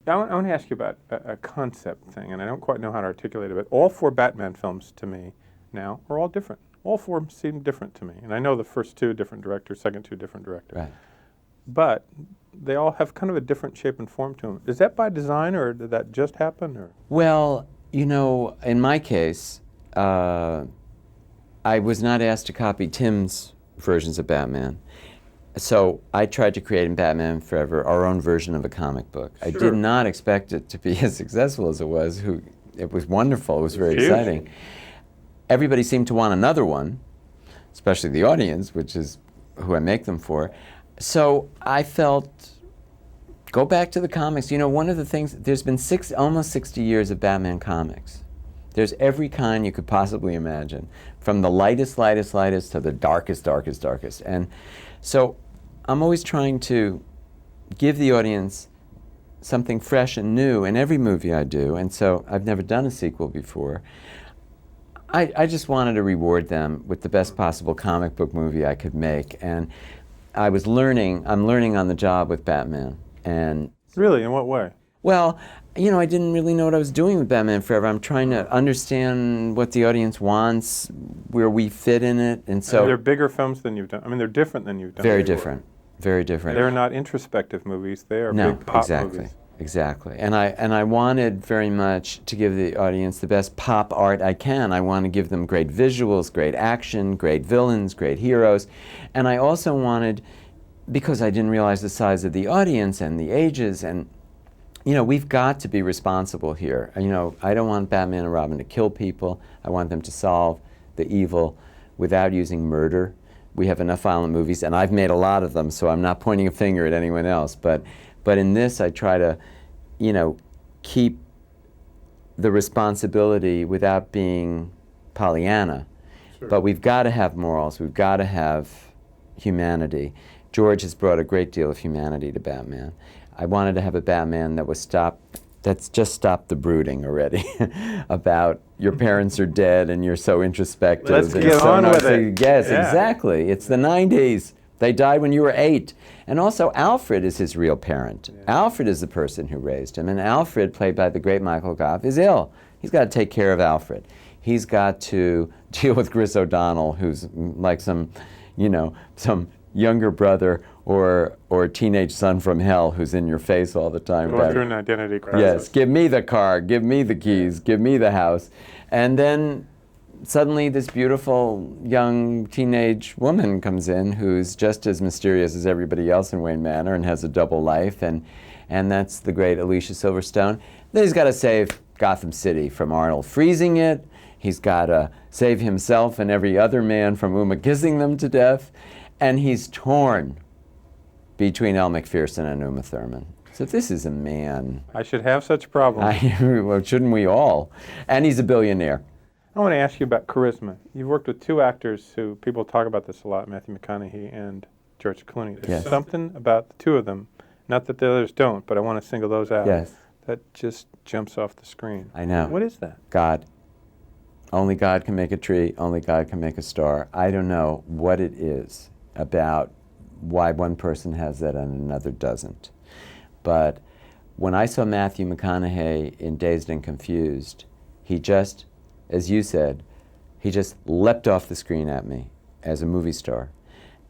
I want to ask you about a concept thing, and I don't quite know how to articulate it, but all four Batman films to me now are all different. All four seem different to me. And I know the first two different directors, second two different directors. Right. But they all have kind of a different shape and form to them. Is that by design, or did that just happen? Or? Well, you know, in my case, I was not asked to copy Tim's versions of Batman. So I tried to create in Batman Forever our own version of a comic book. Sure. I did not expect it to be as successful as it was. It was wonderful. It was very exciting. Everybody seemed to want another one, especially the audience, which is who I make them for. So I felt, go back to the comics. You know, one of the things, there's been almost 60 years of Batman comics. There's every kind you could possibly imagine, from the lightest to the darkest. And so I'm always trying to give the audience something fresh and new in every movie I do, and so I've never done a sequel before. I just wanted to reward them with the best possible comic book movie I could make, and I'm learning on the job with Batman. And really, in what way? Well, you know, I didn't really know what I was doing with Batman Forever. I'm trying to understand what the audience wants, where we fit in it, and so... And they're bigger films than you've done. I mean, they're different than you've done. Very different. Very different. They're not introspective movies. They are big pop movies. Exactly. And I wanted very much to give the audience the best pop art I can. I want to give them great visuals, great action, great villains, great heroes. And I also wanted, because I didn't realize the size of the audience and the ages, and you know, we've got to be responsible here. You know, I don't want Batman and Robin to kill people. I want them to solve the evil without using murder. We have enough violent movies, and I've made a lot of them, so I'm not pointing a finger at anyone else. But in this, I try to, you know, keep the responsibility without being Pollyanna. Sure. But we've got to have morals. We've got to have humanity. George has brought a great deal of humanity to Batman. I wanted to have a Batman that's just stopped the brooding already about your parents are dead and you're so introspective. Let's get on with it. Yes, yeah. Exactly. It's the 90s. They died when you were 8. And also, Alfred is his real parent. Yeah. Alfred is the person who raised him. And Alfred, played by the great Michael Gough, is ill. He's got to take care of Alfred. He's got to deal with Chris O'Donnell, who's like some younger brother or teenage son from hell who's in your face all the time. Going through an identity crisis. Yes, give me the car, give me the keys, give me the house. And then suddenly this beautiful young teenage woman comes in who's just as mysterious as everybody else in Wayne Manor and has a double life, and that's the great Alicia Silverstone. Then he's got to save Gotham City from Arnold freezing it. He's got to save himself and every other man from Uma kissing them to death. And he's torn between Elle Macpherson and Uma Thurman. So this is a man. I should have such problems. Well, shouldn't we all? And he's a billionaire. I want to ask you about charisma. You've worked with two actors who people talk about this a lot, Matthew McConaughey and George Clooney. There's something about the two of them, not that the others don't, but I want to single those out. Yes. That just jumps off the screen. I know. What is that? God. Only God can make a tree. Only God can make a star. I don't know what it is about why one person has that and another doesn't. But when I saw Matthew McConaughey in Dazed and Confused, he just, as you said, he just leapt off the screen at me as a movie star.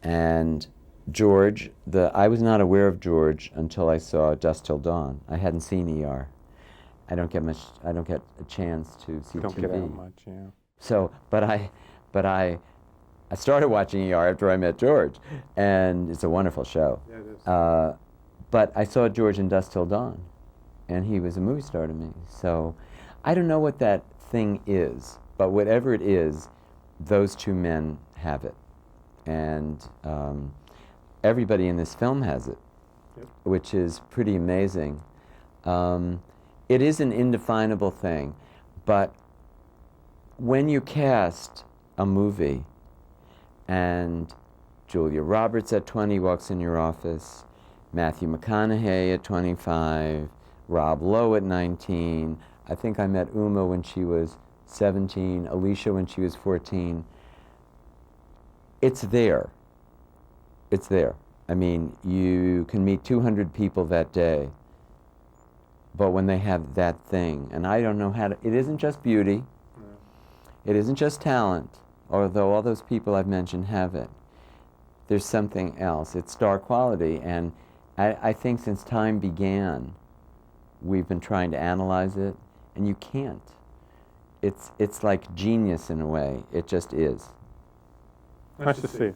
And George, I was not aware of George until I saw Dusk Till Dawn. I hadn't seen ER. I don't get a chance to see don't TV. Get out much, yeah. So, but I started watching ER after I met George, and it's a wonderful show. Yeah, it is. But I saw George in Dusk Till Dawn, and he was a movie star to me. So I don't know what that thing is, but whatever it is, those two men have it. And everybody in this film has it, yep. Which is pretty amazing. It is an indefinable thing, but when you cast a movie and Julia Roberts at 20 walks in your office, Matthew McConaughey at 25, Rob Lowe at 19, I think I met Uma when she was 17, Alicia when she was 14. It's there. It's there. I mean, you can meet 200 people that day, but when they have that thing, and I don't know how to, it isn't just beauty, it isn't just talent, although all those people I've mentioned have it. There's something else. It's star quality, and I think since time began, we've been trying to analyze it, and you can't. It's like genius in a way. It just is. Nice to see you.